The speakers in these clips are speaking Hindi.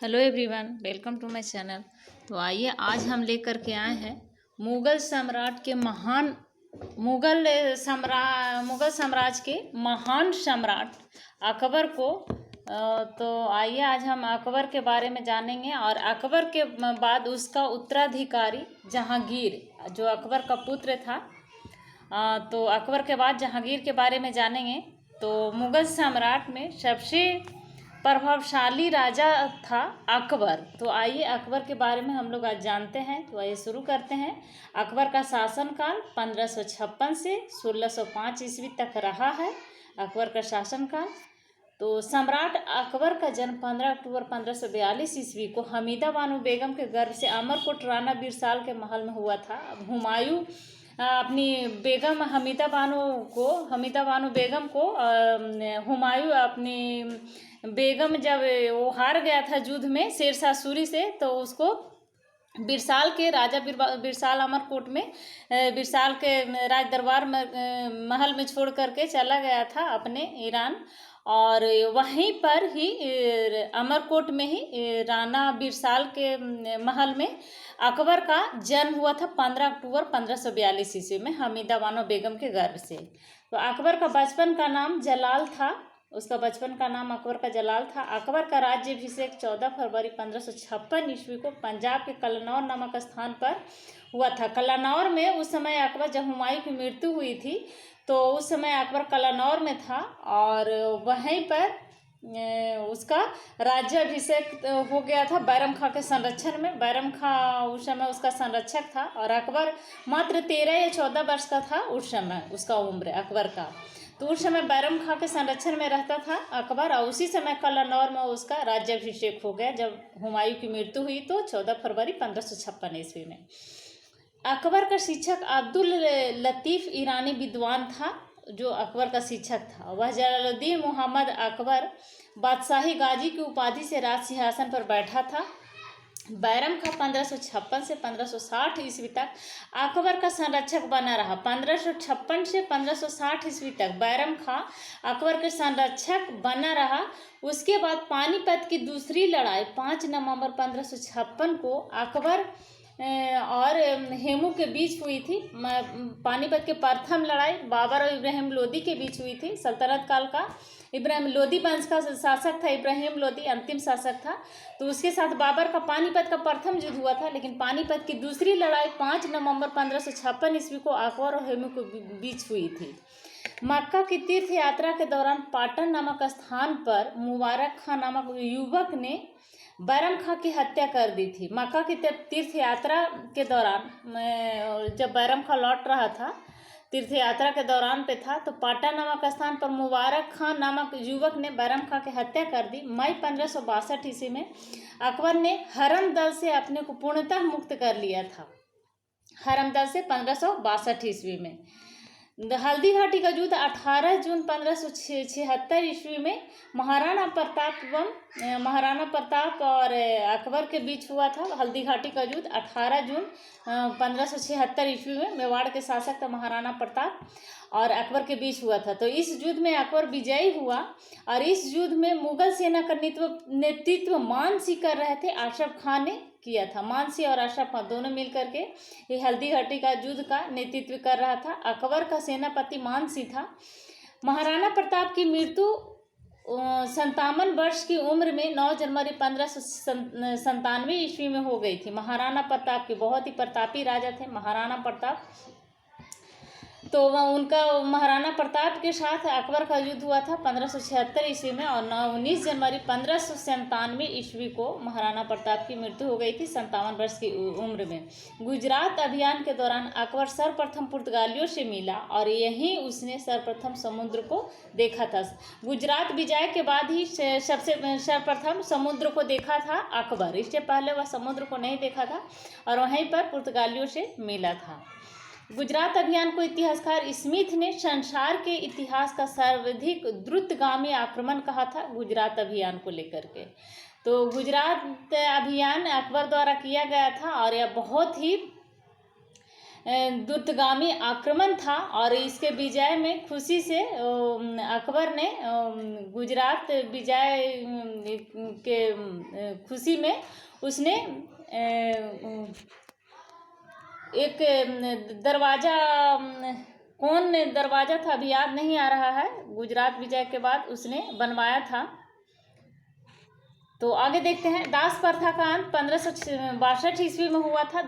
Hello everyone, welcome to my channel. तो आइए आज हम लेकर के आए हैं मुगल सम्राट के महान मुगल साम्राज्य के महान सम्राट अकबर को। तो आइए आज हम अकबर के बारे में जानेंगे और अकबर के बाद उसका उत्तराधिकारी जहांगीर, जो अकबर का पुत्र था। तो अकबर के बाद जहांगीर के बारे में जानेंगे। तो मुगल सम्राट में सबसे प्रभावशाली राजा था अकबर। तो आइए अकबर के बारे में हम लोग आज जानते हैं। तो आइए शुरू करते हैं। अकबर का शासनकाल 1556 से 1605 ईस्वी तक रहा है। अकबर का शासनकाल। तो सम्राट अकबर का जन्म 15 अक्टूबर 1542 ईस्वी को हमीदा बानो बेगम के गर्भ से अमरकोट राणा बीरसाल के महल में हुआ था। हुमायूं अपनी बेगम हमीदा बानो बेगम को हुमायूं अपनी बेगम जब वो हार गया था युद्ध में शेरशाह सूरी से, तो उसको बीरसाल के राजा बीरसाल अमरकोट में बीरसाल के राज दरबार महल में छोड़ करके चला गया था अपने ईरान। और वहीं पर ही अमरकोट में ही राणा बीरसाल के महल में अकबर का जन्म हुआ था 15 अक्टूबर 1542 ईस्वी में हमीदा बानो बेगम के गर्भ से। तो अकबर का बचपन का नाम जलाल था। उसका बचपन का नाम अकबर का जलाल था। अकबर का राज्याभिषेक 14 फरवरी 1556 ईस्वी को पंजाब के कलनौर नामक स्थान पर हुआ था। कलनौर में उस समय अकबर, जब हुमायूं की मृत्यु हुई थी तो उस समय अकबर कलनौर में था और वहीं पर उसका राज्याभिषेक हो गया था बैरम खां के संरक्षण में। बैरम खां उस समय उसका संरक्षक था और अकबर मात्र 13 या 14 वर्ष का था उस समय उसका उम्र अकबर का। तो उस समय बैरम खां के संरक्षण में रहता था अकबर और उसी समय कलनौर में उसका राज्याभिषेक हो गया जब हुमायूं की मृत्यु हुई तो 14 फरवरी 1556 ईस्वी में। अकबर का शिक्षक अब्दुल लतीफ़ ईरानी विद्वान था, जो अकबर का शिक्षक था। वह जलालुद्दीन मोहम्मद अकबर बादशाही गाजी की उपाधि से राज सिंहासन पर बैठा था। बैरम खां 1556 से 1560 ईस्वी तक अकबर का संरक्षक बना रहा। 1556 से 1560 ईस्वी तक बैरम खां अकबर के संरक्षक बना रहा। उसके बाद पानीपत की दूसरी लड़ाई 5 नवंबर 1556 को अकबर और हेमू के बीच हुई थी। पानीपत के प्रथम लड़ाई बाबर और इब्राहिम लोदी के बीच हुई थी। सल्तनत काल का इब्राहिम लोदी वंश का शासक था। इब्राहिम लोदी अंतिम शासक था। तो उसके साथ बाबर का पानीपत का प्रथम युद्ध हुआ था। लेकिन पानीपत की दूसरी लड़ाई 5 नवंबर 1556 ईस्वी को अकबर और हेमू के बीच हुई थी। मक्का की तीर्थ यात्रा के दौरान पाटन नामक स्थान पर मुबारक खां नामक युवक ने बैरम खां की हत्या कर दी थी। मक्का की तीर्थ यात्रा के दौरान जब बैरम खां लौट रहा था, तीर्थ यात्रा के दौरान पे था, तो पाटन नामक स्थान पर मुबारक खां नामक युवक ने बैरम खां की हत्या कर दी। मई 1562 ईस्वी में अकबर ने हरम दल से अपने को पूर्णतः मुक्त कर लिया था। हरम दल से 1562 ईस्वी में। हल्दी घाटी का युद्ध 18 जून 1576 ईस्वी में महाराणा प्रताप और अकबर के बीच हुआ था। हल्दी घाटी का युद्ध 18 जून 1576 ईस्वी में मेवाड़ के शासक था महाराणा प्रताप और अकबर के बीच हुआ था। तो इस युद्ध में अकबर विजयी हुआ और इस युद्ध में मुगल सेना का नेतृत्व मानसिंह कर रहे थे। अशरफ खान ने किया था। मानसिंह और अशरफ खान दोनों मिलकर के ये हल्दी घाटी का युद्ध का नेतृत्व कर रहा था। अकबर का सेनापति मानसिंह था। महाराणा प्रताप की मृत्यु 57 वर्ष की उम्र में 9 जनवरी 1597 ईस्वी में हो गई थी। महाराणा प्रताप के बहुत ही प्रतापी राजा थे महाराणा प्रताप। तो वह उनका महाराणा प्रताप के साथ अकबर का युद्ध हुआ था 1576 ईस्वी में और 19 जनवरी 1597 ईस्वी को महाराणा प्रताप की मृत्यु हो गई थी 57 वर्ष की उम्र में। गुजरात अभियान के दौरान अकबर सर्वप्रथम पुर्तगालियों से मिला और यहीं उसने सर्वप्रथम समुद्र को देखा था। गुजरात विजय के बाद ही सर्वप्रथम समुद्र को देखा था अकबर। इससे पहले वह समुद्र को नहीं देखा था और वहीं पर पुर्तगालियों से मिला था। गुजरात अभियान को इतिहासकार स्मिथ ने संसार के इतिहास का सर्वाधिक द्रुतगामी आक्रमण कहा था गुजरात अभियान को लेकर के। तो गुजरात अभियान अकबर द्वारा किया गया था और यह बहुत ही द्रुतगामी आक्रमण था और इसके विजय में खुशी से अकबर ने गुजरात विजय के खुशी में उसने एक दरवाज़ा, कौन दरवाज़ा था अभी याद नहीं आ रहा है, गुजरात विजय के बाद उसने बनवाया था। तो आगे देखते हैं। दास प्रथा का अंत 1562 ईस्वी में हुआ था,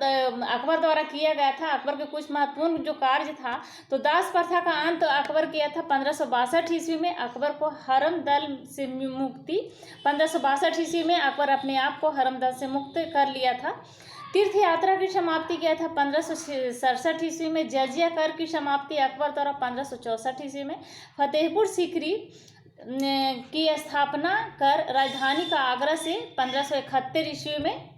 अकबर द्वारा किया गया था। अकबर के कुछ महत्वपूर्ण जो कार्य था, तो दास प्रथा का अंत अकबर किया था 1562 ईस्वी में। अकबर को हरम दल से मुक्ति, 1562 ईस्वी में अकबर अपने आप को हरम दल से मुक्त कर लिया था। तीर्थ यात्रा की समाप्ति किया था 1567 ईस्वी में। जजिया कर की समाप्ति अकबर द्वारा 1564 ईस्वी में। फतेहपुर सीकरी की स्थापना कर राजधानी का आगरा से 1571 ईस्वी में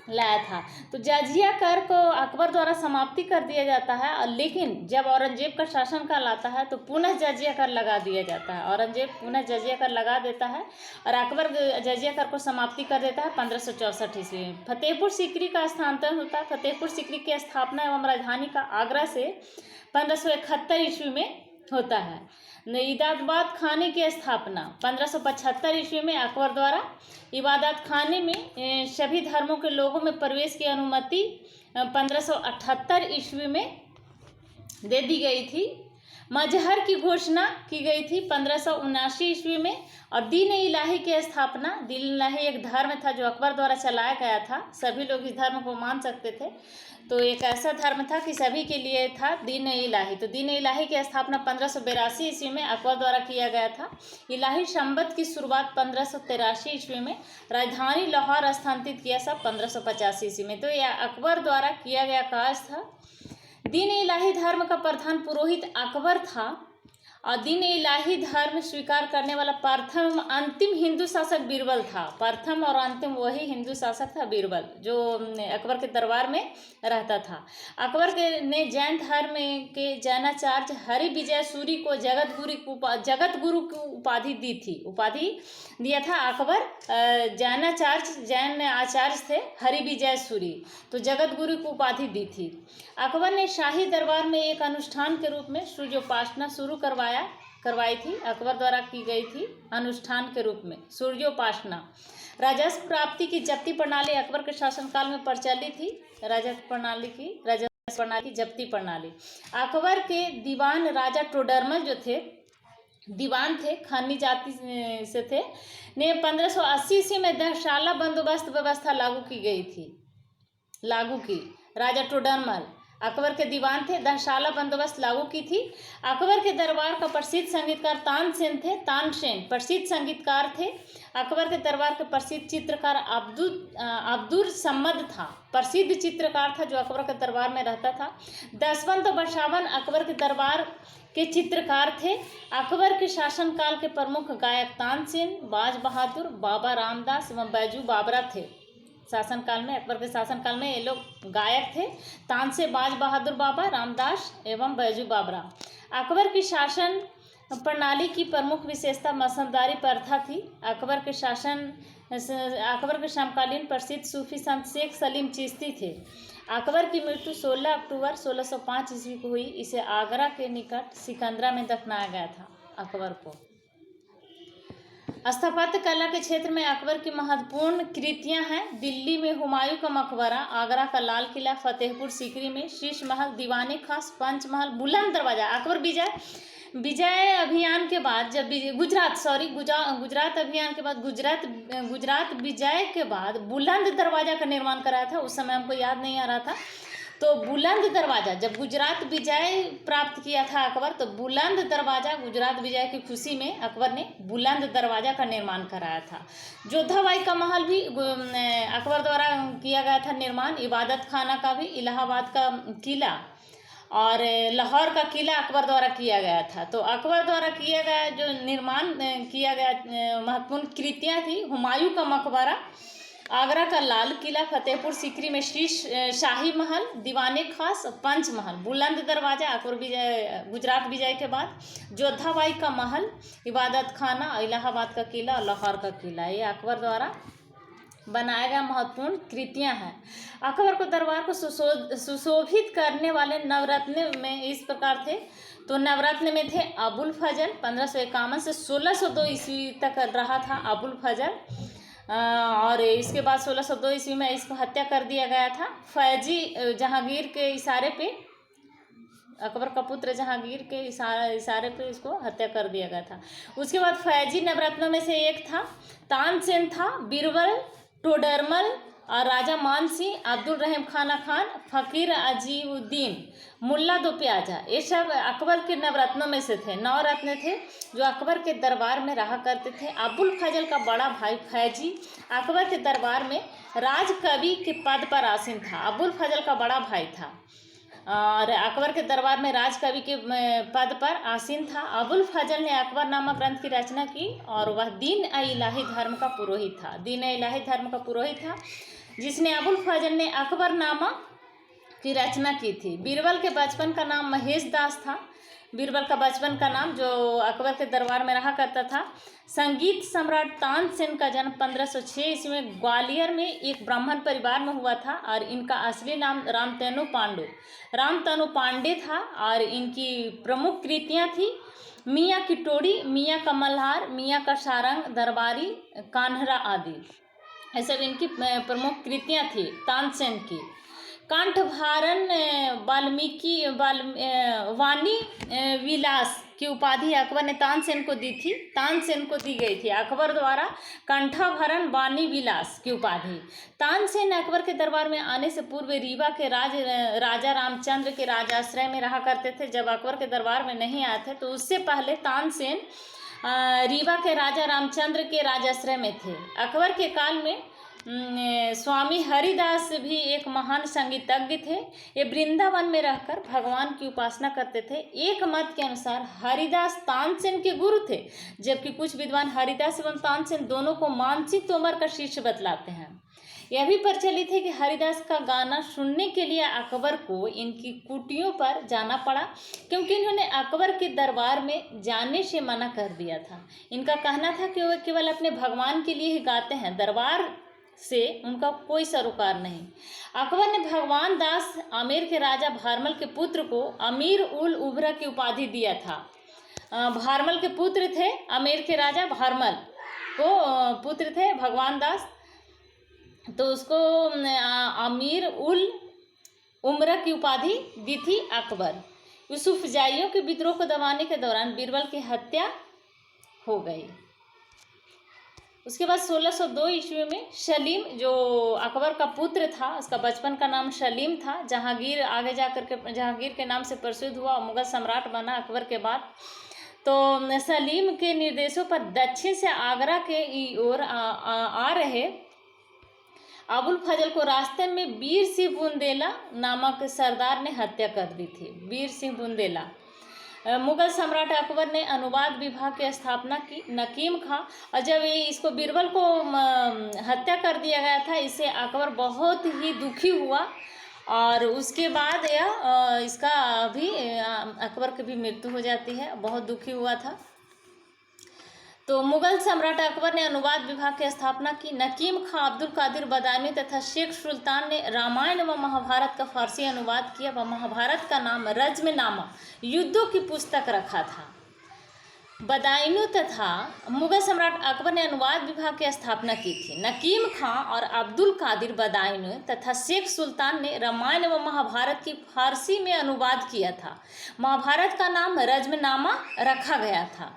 लाया था। तो जजिया कर को अकबर द्वारा समाप्ति कर दिया जाता है, और लेकिन जब औरंगजेब का शासनकाल आता है तो पुनः जजिया कर लगा दिया जाता है। औरंगजेब पुनः जजिया कर लगा देता है और अकबर जजिया कर को समाप्ति कर देता है 1564 ईस्वी में। फतेहपुर सीकरी का स्थानांतरण होता है। फतेहपुर सीकरी की स्थापना एवं राजधानी का आगरा से 1571 ईस्वी में होता है। इबादत खाने की स्थापना 1575 ईस्वी में अकबर द्वारा इबादत खाने में सभी धर्मों के लोगों में प्रवेश की अनुमति 1578 ईस्वी में दे दी गई थी। मजहर की घोषणा की गई थी 1579 ईस्वी में। और दीन इलाही की स्थापना, दीन इलाही एक धर्म था जो अकबर द्वारा चलाया गया था, सभी लोग इस धर्म को मान सकते थे। तो एक ऐसा धर्म था कि सभी के लिए था, दीन इलाही। तो दीन इलाही की स्थापना 1582 ईस्वी में अकबर द्वारा किया गया था। इलाही संबत की शुरुआत 1583 ईस्वी में। राजधानी लाहौर स्थानांतरित किया सब 1585 ईस्वी में। तो यह अकबर द्वारा किया गया कार्य था। दीन इलाही धर्म का प्रधान पुरोहित अकबर था, और दीन इलाही धर्म स्वीकार करने वाला प्रथम अंतिम हिंदू शासक बीरबल था। प्रथम और अंतिम वही हिंदू शासक था बीरबल, जो अकबर के दरबार में रहता था। अकबर के ने जैन धर्म के जैनाचार्य हरि विजय सूरी को जगत गुरु की उपाधि दी थी। उपाधि दिया था अकबर। जैनाचार्य जैन आचार्य थे हरि विजय सूरी, तो जगत गुरु की उपाधि दी थी। अकबर ने शाही दरबार में एक अनुष्ठान के रूप में सूर्योपासना शुरू करवाई थी। अकबर द्वारा की गई थी अनुष्ठान के रूप में सूर्योपासना। राजस्व प्राप्ति की जप्ती प्रणाली अकबर के शासनकाल में प्रचलित थी। राजस्व प्रणाली जप्ती प्रणाली अकबर के दीवान राजा टोडरमल जो थे, दीवान थे, खानी जाति से थे, ने 1580 ईस्वी में दहशाला बंदोबस्त व्यवस्था लागू की। राजा टोडरमल अकबर के दीवान थे, दहशाला बंदोबस्त लागू की थी। अकबर के दरबार का प्रसिद्ध संगीतकार तानसेन थे। तानसेन प्रसिद्ध संगीतकार थे। अकबर के दरबार के प्रसिद्ध चित्रकार अब्दुल सम्मद था, प्रसिद्ध चित्रकार था जो अकबर के दरबार में रहता था। दसवंत बशावन अकबर के दरबार के चित्रकार थे। अकबर के शासनकाल के प्रमुख गायक तानसेन, बाज बहादुर, बाबा रामदास एवं बैजू बाबरा थे। शासनकाल में, अकबर के शासनकाल में ये लोग गायक थे, तानसेन, बाज बहादुर, बाबा रामदास एवं बैजू बाबरा। अकबर की शासन प्रणाली की प्रमुख विशेषता मसंदारी प्रथा थी। अकबर के समकालीन प्रसिद्ध सूफी संत शेख सलीम चिश्ती थे। अकबर की मृत्यु 16 अक्टूबर 1605 ईस्वी को हुई। इसे आगरा के निकट सिकंदरा में दफनाया गया था अकबर को। स्थापत्य कला के क्षेत्र में अकबर की महत्वपूर्ण कृतियां हैं। दिल्ली में हुमायूं का मकबरा, आगरा का लाल किला, फतेहपुर सीकरी में शीश महल, दीवाने खास, पंचमहल, बुलंद दरवाजा। अकबर विजय अभियान के बाद, जब गुजरात अभियान के बाद गुजरात विजय के बाद बुलंद दरवाजा का निर्माण कराया था। उस समय हमको याद नहीं आ रहा था। तो बुलंद दरवाजा, जब गुजरात विजय प्राप्त किया था अकबर, तो बुलंद दरवाजा, गुजरात विजय की खुशी में अकबर ने बुलंद दरवाजा का निर्माण कराया था। जोधाबाई का महल भी अकबर द्वारा किया गया था निर्माण। इबादत खाना का भी, इलाहाबाद का किला और लाहौर का किला अकबर द्वारा किया गया था। तो अकबर द्वारा किया गया जो निर्माण किया गया महत्वपूर्ण कृतियाँ थी, हुमायूं का मकबरा, आगरा का लाल किला, फतेहपुर सीकरी में शाही महल, दीवाने खास, पंचमहल, बुलंद दरवाजा अकबर गुजरात विजय के बाद, जोधाबाई का महल, इबादत खाना, इलाहाबाद का किला और लाहौर का किला, ये अकबर द्वारा बनाया गया महत्वपूर्ण कृतियां हैं। अकबर को दरबार को सुशोभित करने वाले नवरत्न में इस प्रकार थे। तो नवरत्न में थे अबुल फजल, 1551 से 1602 ईस्वी तक रहा था अबुल फजल। और इसके बाद 1602 ईस्वी में इसको हत्या कर दिया गया था। फैजी जहांगीर के इशारे पे, अकबर का पुत्र जहांगीर के इशारे पे इसको हत्या कर दिया गया था। उसके बाद फैजी नवरत्नों में से एक था, तानसेन था, बीरबल, टोडरमल और राजा मानसिंह, अब्दुल रहीम खाना खान, फकीर अजीउद्दीन, मुल्ला दो प्याजा, ये सब अकबर के नवरत्नों में से थे। 9 रत्न थे जो अकबर के दरबार में रहा करते थे। अबुल फजल का बड़ा भाई फैजी अकबर के दरबार में राजकवि के पद पर आसीन था। अबुल फजल का बड़ा भाई था और अकबर के दरबार में राजकवि के पद पर आसीन था। अबुल फजल ने अकबरनामा ग्रंथ की रचना की और वह दीन-ए-इलाही धर्म का पुरोहित था। दीन-ए-इलाही धर्म का पुरोहित था जिसने अबुल फजल ने अकबरनामा की रचना की थी। बीरबल के बचपन का नाम महेश दास था। बीरबल का बचपन का नाम, जो अकबर के दरबार में रहा करता था। संगीत सम्राट तानसेन का जन्म 1506 ईस्वी में ग्वालियर में एक ब्राह्मण परिवार में हुआ था और इनका असली नाम रामतनु पांडे था। और इनकी प्रमुख कृतियां थी मियाँ की टोड़ी, मियाँ का मल्हार, मियाँ का सारंग, दरबारी, कान्हरा आदि। ये सब इनकी प्रमुख कृतियां थी तानसेन की। कंठभारन वाणी विलास की उपाधि अकबर ने तानसेन को दी थी। तानसेन को दी गई थी अकबर द्वारा कंठभरण वाणी विलास की उपाधि। तानसेन अकबर के दरबार में आने से पूर्व रीवा के राजा रामचंद्र के राजाश्रय में रहा करते थे। जब अकबर के दरबार में नहीं आए थे तो उससे पहले तानसेन रीवा के राजा रामचंद्र के राजाश्रय में थे। अकबर के काल में स्वामी हरिदास भी एक महान संगीतज्ञ थे। ये वृंदावन में रहकर भगवान की उपासना करते थे। एक मत के अनुसार हरिदास तानसेन के गुरु थे, जबकि कुछ विद्वान हरिदास एवं तानसेन दोनों को मानसी तोमर का शिष्य बतलाते हैं। यह भी प्रचलित है कि हरिदास का गाना सुनने के लिए अकबर को इनकी कुटियों पर जाना पड़ा, क्योंकि इन्होंने अकबर के दरबार में जाने से मना कर दिया था। इनका कहना था कि वे केवल अपने भगवान के लिए ही गाते हैं, दरबार से उनका कोई सरोकार नहीं। अकबर ने भगवान दास आमेर के राजा भारमल के पुत्र को अमीर उल उबरा की उपाधि दिया था। भारमल के पुत्र थे, आमेर के राजा भारमल को पुत्र थे भगवान दास, तो उसको अमीर उल उमरा की उपाधि दी थी अकबर। यूसुफजाइयों के विद्रोह को दबाने के दौरान बीरबल की हत्या हो गई। उसके बाद 1602 ईस्वी में सलीम, जो अकबर का पुत्र था, उसका बचपन का नाम सलीम था। जहांगीर आगे जाकर के जहांगीर के नाम से प्रसिद्ध हुआ और मुगल सम्राट बना अकबर के बाद। तो सलीम के निर्देशों पर दक्षिण से आगरा के ओर आ रहे अबुल फजल को रास्ते में वीर सिंह बुंदेला नामक सरदार ने हत्या कर दी थी। वीर सिंह बुंदेला। मुगल सम्राट अकबर ने अनुवाद विभाग की स्थापना की। नकीम खां, और जब इसको बीरबल को हत्या कर दिया गया था, इससे अकबर बहुत ही दुखी हुआ और उसके बाद इसका भी अकबर की भी मृत्यु हो जाती है। बहुत दुखी हुआ था। तो मुगल सम्राट अकबर ने अनुवाद विभाग की स्थापना की। नकीम खां, अब्दुल कादिर बदायूनी तथा शेख सुल्तान ने रामायण व महाभारत का फारसी अनुवाद किया व महाभारत का नाम रज़्मनामा युद्धों की पुस्तक रखा था। बदायूनी तथा मुगल सम्राट अकबर ने अनुवाद विभाग की स्थापना की थी। नकीम खां और अब्दुल कादिर बदायूनी तथा शेख सुल्तान ने रामायण व महाभारत की फारसी में अनुवाद किया था। महाभारत का नाम रज़्मनामा रखा गया था,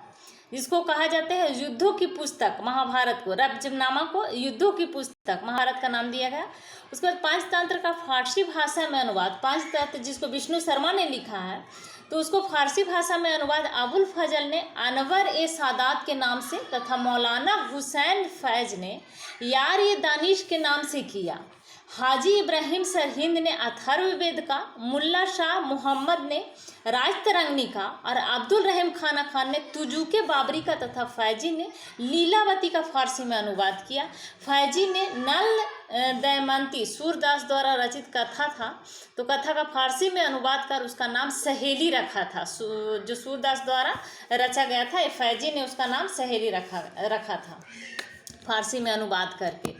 जिसको कहा जाता है युद्धों की पुस्तक। महाभारत को, रज़्मनामा को युद्धों की पुस्तक महाभारत का नाम दिया गया। उसके बाद पंचतंत्र का फारसी भाषा में अनुवाद, पंचतंत्र जिसको विष्णु शर्मा ने लिखा है, तो उसको फारसी भाषा में अनुवाद अबुल फजल ने अनवर ए सादात के नाम से तथा मौलाना हुसैन फैज ने यार ए दानिश के नाम से किया। हाजी इब्राहिम सरहिंद ने अथर्ववेद का, मुल्ला शाह मोहम्मद ने राजतरंगिणी का और अब्दुल रहीम खान ने तुजुके बाबरी का तथा फैजी ने लीलावती का फारसी में अनुवाद किया। फैजी ने नल दमयंती सूरदास द्वारा रचित कथा था, तो कथा का फारसी में अनुवाद कर उसका नाम सहेली रखा था। जो सूरदास द्वारा रचा गया था, फैजी ने उसका नाम सहेली रखा था। फारसी में अनुवाद करके।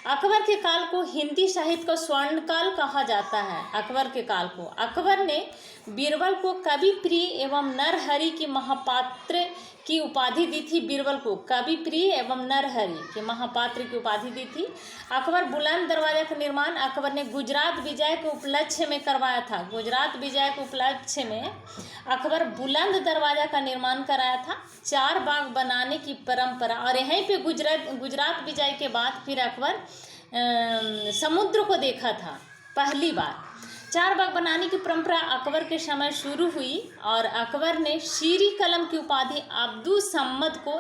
अकबर के काल को हिंदी साहित्य का स्वर्ण काल कहा जाता है। अकबर के काल को अकबर ने बीरबल को कवि प्रिय एवं नरहरि की महापात्र की उपाधि दी थी। बीरबल को कवि प्रिय एवं नरहरि के महापात्र की उपाधि दी थी। अकबर बुलंद दरवाजा का निर्माण अकबर ने गुजरात विजय के उपलक्ष्य में करवाया था। गुजरात विजय के उपलक्ष्य में अकबर बुलंद दरवाजा का निर्माण कराया था। 4 बाग बनाने की परंपरा, और यहीं पे गुजरात विजय के बाद फिर अकबर समुद्र को देखा था पहली बार। 4 बाग बनाने की परंपरा अकबर के समय शुरू हुई और अकबर ने शीरी कलम की उपाधि अब्दुल सम्मद को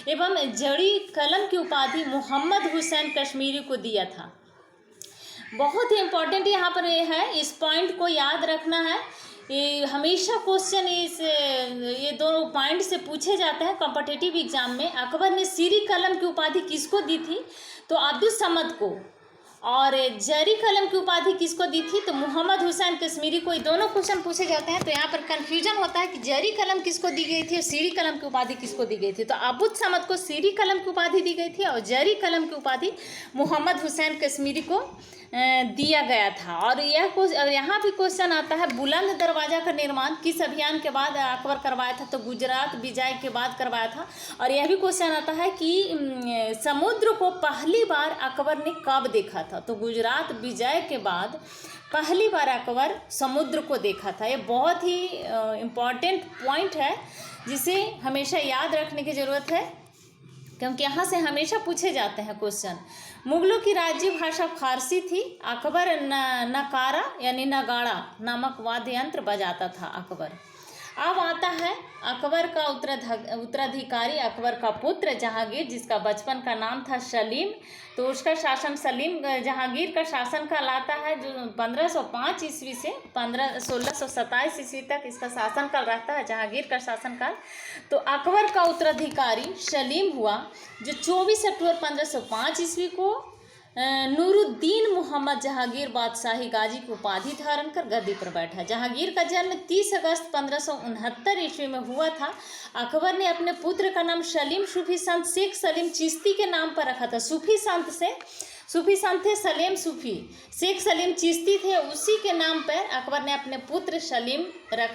एवं जड़ी कलम की उपाधि मोहम्मद हुसैन कश्मीरी को दिया था। बहुत ही इम्पोर्टेंट यहाँ पर ये है, इस पॉइंट को याद रखना है। ये हमेशा क्वेश्चन ये दोनों पॉइंट से पूछे जाते हैं कॉम्पिटिटिव एग्जाम में। अकबर ने शीरी कलम की उपाधि किसको दी थी? तो अब्दुल समद को। और जरी कलम की उपाधि किसको दी थी? तो मोहम्मद हुसैन कश्मीरी को। ये दोनों क्वेश्चन पूछे जाते हैं तो यहाँ पर कन्फ्यूजन होता है कि जरी कलम किसको दी गई थी और शीरी कलम की उपाधि किसको दी गई थी। तो अब्दुल समद को शीरी कलम की उपाधि दी गई थी और जरी कलम की उपाधि मोहम्मद हुसैन कश्मीरी को दिया गया था। और यहाँ भी क्वेश्चन आता है, बुलंद दरवाजा का निर्माण किस अभियान के बाद अकबर करवाया था? तो गुजरात विजय के बाद करवाया था। और यह भी क्वेश्चन आता है कि समुद्र को पहली बार अकबर ने कब देखा था? तो गुजरात विजय के बाद पहली बार अकबर समुद्र को देखा था। ये बहुत ही इम्पॉर्टेंट पॉइंट है जिसे हमेशा याद रखने की ज़रूरत है, क्योंकि यहाँ से हमेशा पूछे जाते हैं क्वेश्चन। मुगलों की राज्य भाषा फारसी थी। अकबर नकारा यानी नगाड़ा नामक वाद्य यंत्र बजाता था अकबर। अब आता है अकबर का उत्तराधिकारी, अकबर का पुत्र जहांगीर, जिसका बचपन का नाम था सलीम। तो उसका शासन जहांगीर का शासन कहलाता है, जो 1505 ईस्वी से 1627 ईस्वी तक इसका शासनकाल रहता है, जहांगीर का शासनकाल। तो अकबर का उत्तराधिकारी सलीम हुआ, जो 24 अक्टूबर 1505 ईस्वी को नूरुद्दीन मोहम्मद जहांगीर बादशाही गाजी की उपाधि धारण कर गद्दी पर बैठा। जहांगीर का जन्म 30 अगस्त 1569 ईस्वी में हुआ था। अकबर ने अपने पुत्र का नाम सलीम सूफी संत शेख सलीम चिश्ती के नाम पर रखा था। सूफी संत थे सलीम सूफी, शेख सलीम चिश्ती थे, उसी के नाम पर अकबर ने अपने पुत्र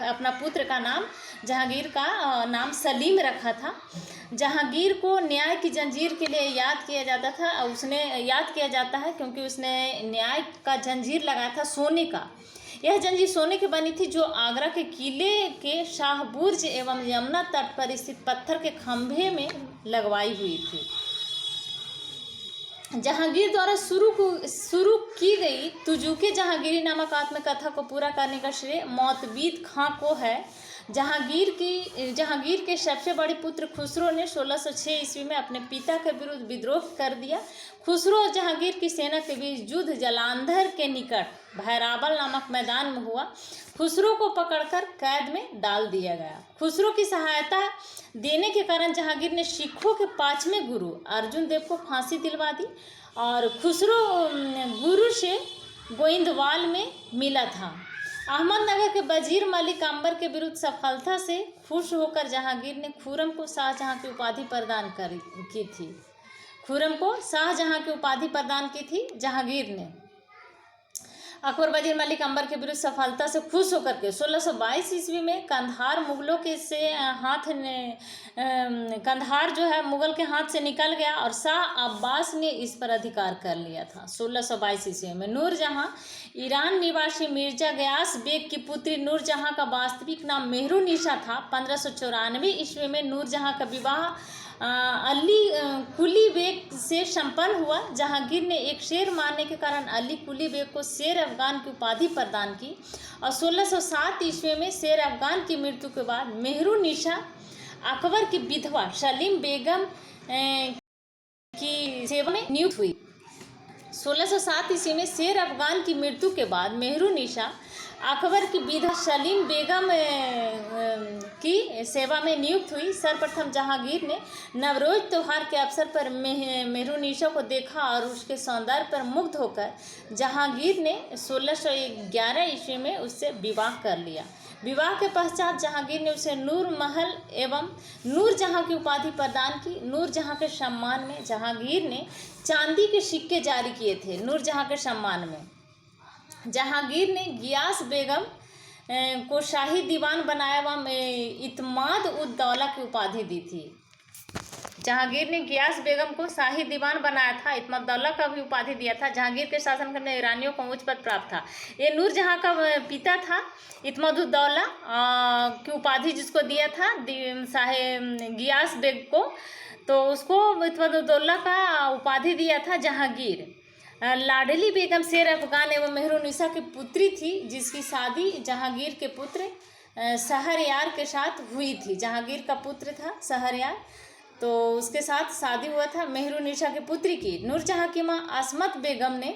अपना पुत्र का नाम, जहांगीर का नाम सलीम रखा था। जहांगीर को न्याय की जंजीर के लिए याद किया जाता था। उसने याद किया जाता है क्योंकि उसने न्याय का जंजीर लगाया था सोने का। यह जंजीर सोने की बनी थी, जो आगरा के किले के शाह बुर्ज एवं यमुना तट पर स्थित पत्थर के खंभे में लगवाई हुई थी। जहांगीर द्वारा शुरू की गई तुजुके जहांगीरी नामक आत्मकथा को पूरा करने का श्रेय मोतबीद खां को है। जहांगीर के सबसे बड़े पुत्र खुसरो ने 1606 ईस्वी में अपने पिता के विरुद्ध विद्रोह कर दिया। खुसरो और जहांगीर की सेना के बीच युद्ध जालंधर के निकट भैराबल नामक मैदान में हुआ। खुसरो को पकड़कर कैद में डाल दिया गया। खुसरो की सहायता देने के कारण जहांगीर ने सिखों के 5वें गुरु अर्जुन देव को फांसी दिलवा दी। और खुसरो गुरु से गोइंदवाल में मिला था। अहमदनगर के वजीर मलिक अंबर के विरुद्ध सफलता से खुश होकर जहांगीर ने खुर्रम को शाहजहां की उपाधि प्रदान की थी। खुर्रम को शाहजहां की उपाधि प्रदान की थी जहांगीर ने। अकबर वजीर मलिक अंबर के विरुद्ध सफलता से खुश होकर के 1622 ईस्वी में कंधार मुगलों के कंधार जो है मुगल के हाथ से निकल गया और शाह अब्बास ने इस पर अधिकार कर लिया था। 1622 ईस्वी में नूरजहां ईरान निवासी मिर्जा गयास बेग की पुत्री नूरजहां का वास्तविक नाम मेहरुनिशा था। 1594 ईस्वी में नूरजहां का विवाह अली कुली बेग से संपन्न हुआ। जहांगीर ने एक शेर मारने के कारण अली कुली बेग को शेर अफगान की उपाधि प्रदान की। और 1607 ईस्वी में शेर अफगान की मृत्यु के बाद मेहरुनिशा अकबर की विधवा सलीम बेगम की सेवा में नियुक्त हुई। 1607 ईस्वी में शेर अफगान की मृत्यु के बाद मेहरुनिशा अकबर की विधवा सलीम बेगम की सेवा में नियुक्त हुई। सर्वप्रथम जहांगीर ने नवरोज त्यौहार के अवसर पर मेहरुनिशा को देखा और उसके सौंदर्य पर मुग्ध होकर जहांगीर ने 1611 ईस्वी में उससे विवाह कर लिया। विवाह के पश्चात जहांगीर ने उसे नूर महल एवं नूरजहां की उपाधि प्रदान की। नूरजहां के सम्मान में जहांगीर ने चांदी के सिक्के जारी किए थे। नूरजहां के सम्मान में जहांगीर ने गियास बेगम को शाही दीवान बनाया एवं इत्माद उद दौला की उपाधि दी थी। जहांगीर ने गियास बेगम को शाही दीवान बनाया था, इत्माद दौला का भी उपाधि दिया था। जहांगीर के शासनकाल में ईरानियों को उच्च पद प्राप्त था। ये नूरजहां का पिता था, इत्माद उद दौला की उपाधि जिसको दिया था गियास बेग को, तो उसको इत्माद उद दौला का उपाधि दिया था जहांगीर। लाडली बेगम शेर अफगान एवं मेहरुन्निसा की पुत्री थी, जिसकी शादी जहांगीर के पुत्र शहरयार के साथ हुई थी। जहांगीर का पुत्र था शहरयार, तो उसके साथ शादी हुआ था मेहरुन्निसा की पुत्री की। नूरजहां की माँ असमत बेगम ने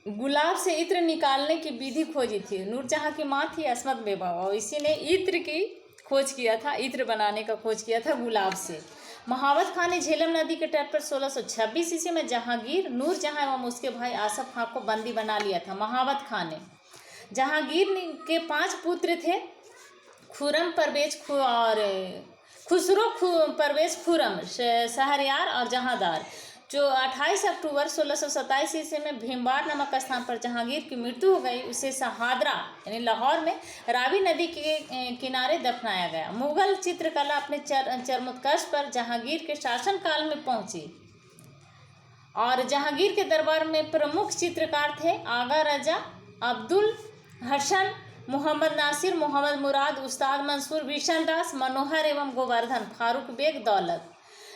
गुलाब से इत्र निकालने की विधि खोजी थी। नूरजहां की माँ थी असमत बेगम, और इसी ने इत्र की खोज किया था, इत्र बनाने का खोज किया था गुलाब से। महावत खान ने झेलम नदी के तट पर 1626 ईस्वी में जहांगीर, नूरजहां एवं उसके भाई आसफ खां को बंदी बना लिया था। महावत खान ने जहांगीर के 5 पुत्र थे, खुरम, परवेज और खुसरो, परवेज, खुरम, शहरयार और जहांदार। जो 28 अक्टूबर 1627 ईस्वी में भीमबार नामक स्थान पर जहांगीर की मृत्यु हो गई, उसे शहादरा यानी लाहौर में रावी नदी के किनारे दफनाया गया। मुगल चित्रकला अपने चरमोत्कर्ष पर जहांगीर के शासनकाल में पहुंची, और जहांगीर के दरबार में प्रमुख चित्रकार थे आगा रजा, अब्दुल हसन, मोहम्मद नासिर, मोहम्मद मुराद, उस्ताद मंसूर, भीषण दास, मनोहर एवं गोवर्धन, फारूक बेग, दौलत।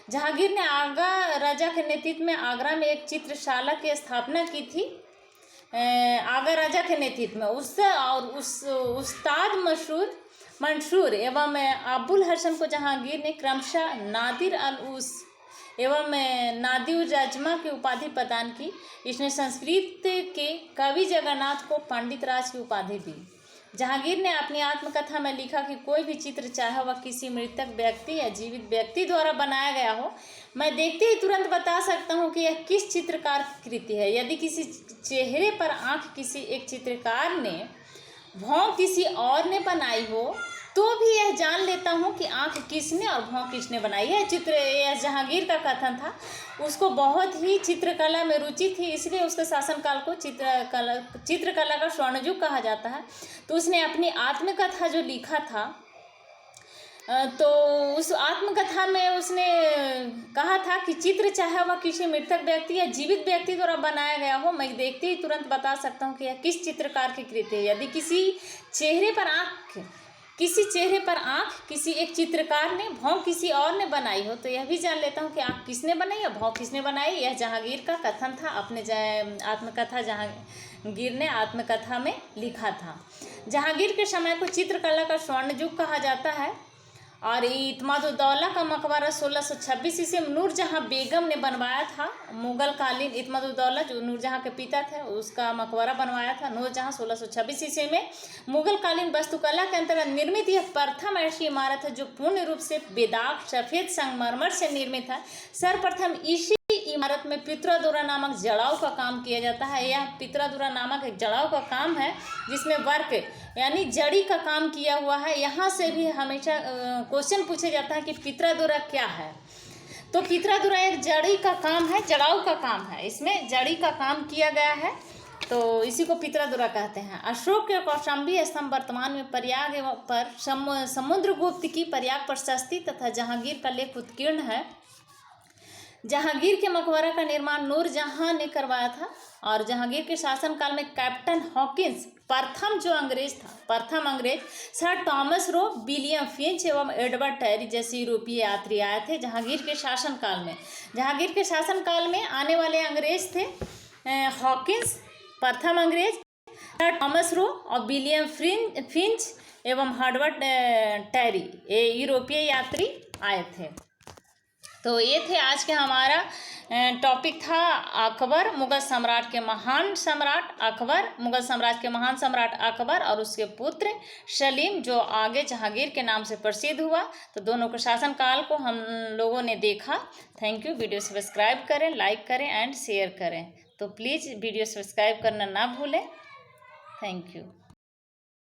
जहांगीर ने आगा राजा के नेतृत्व में आगरा में एक चित्रशाला की स्थापना की थी। आगा राजा के नेतृत्व में उस उस्ताद मंसूर एवं अबुल हसन को जहांगीर ने क्रमशः नादिर अल उस एवं नादिर रजमा की उपाधि प्रदान की। इसने संस्कृत के कवि जगन्नाथ को पंडित राज की उपाधि दी। जहांगीर ने अपनी आत्मकथा में लिखा कि कोई भी चित्र, चाहे वह किसी मृतक व्यक्ति या जीवित व्यक्ति द्वारा बनाया गया हो, मैं देखते ही तुरंत बता सकता हूँ कि यह किस चित्रकार की कृति है। यदि किसी चेहरे पर आंख किसी एक चित्रकार ने, भौं किसी और ने बनाई हो, तो भी यह जान लेता हूँ कि आंख किसने और भौं किसने बनाई है। यह जहांगीर का कथन था। उसको बहुत ही चित्रकला में रुचि थी, इसलिए उसके शासनकाल को चित्रकला का स्वर्णयुग कहा जाता है। तो उसने अपनी आत्मकथा जो लिखा था, तो उस आत्मकथा में उसने कहा था कि चित्र, चाहे वह किसी मृतक व्यक्ति या जीवित व्यक्ति द्वारा बनाया गया हो, मैं देखते ही तुरंत बता सकता हूँ कि यह किस चित्रकार की कृति है। यदि किसी चेहरे पर आंख किसी एक चित्रकार ने, भौं किसी और ने बनाई हो, तो यह भी जान लेता हूँ कि आंख किसने बनाई और भौं किसने बनाई। यह जहांगीर का कथन था, अपने आत्मकथा जहांगीर ने आत्मकथा में लिखा था। जहांगीर के समय को चित्रकला का स्वर्ण युग कहा जाता है। और इत्माद उद दौला का मकबरा 1626 ईस्वी में नूरजहां बेगम ने बनवाया था। मुगल कालीन इत्माद उद दौला जो नूरजहां के पिता थे, उसका मकबरा बनवाया था नूरजहां 1626 ईस्वी में। मुगल कालीन वास्तुकला के अंतर्गत निर्मित यह प्रथम ऐसी इमारत है जो पूर्ण रूप से बेदाग सफ़ेद संगमरमर से निर्मित है। सर्वप्रथम इसी इमारत में पित्रादुरा नामक जड़ाव का काम किया जाता है। यह पित्रादुरा नामक एक जड़ाव का काम है, जिसमें वर्क यानी जड़ी का काम किया हुआ है। यहाँ से भी हमेशा क्वेश्चन पूछा जाता है कि पित्रादुरा क्या है। तो पित्रादुरा एक जड़ी का काम है, जड़ाव का काम है, इसमें जड़ी का काम किया गया है, तो इसी को पित्रादुरा कहते हैं। अशोक के कौशाम्बी स्तंभ वर्तमान में प्रयाग पर समुद्रगुप्त की प्रयाग प्रशस्ति तथा जहांगीर का लेख उत्कीर्ण है। जहांगीर के मकबरा का निर्माण नूरजहां ने करवाया था, और जहांगीर के शासनकाल में कैप्टन हॉकिंस प्रथम जो अंग्रेज था, प्रथम अंग्रेज sir Thomas Roe, William Finch एवं एडवर्ड टेरी जैसे यूरोपीय यात्री आए थे जहांगीर के शासनकाल में। जहांगीर के शासनकाल में आने वाले अंग्रेज थे हॉकिंस प्रथम अंग्रेज, सर टॉमस रो और विलियम फिंच एवं एडवर्ड टेरी, ये यूरोपीय यात्री आए थे। तो ये थे आज के हमारा टॉपिक था अकबर, मुगल सम्राट के महान सम्राट अकबर, मुगल साम्राज्य के महान सम्राट अकबर और उसके पुत्र सलीम, जो आगे जहांगीर के नाम से प्रसिद्ध हुआ। तो दोनों के शासनकाल को हम लोगों ने देखा। Thank you. वीडियो सब्सक्राइब करें, लाइक करें एंड शेयर करें। तो प्लीज़ वीडियो सब्सक्राइब करना ना भूलें। Thank you.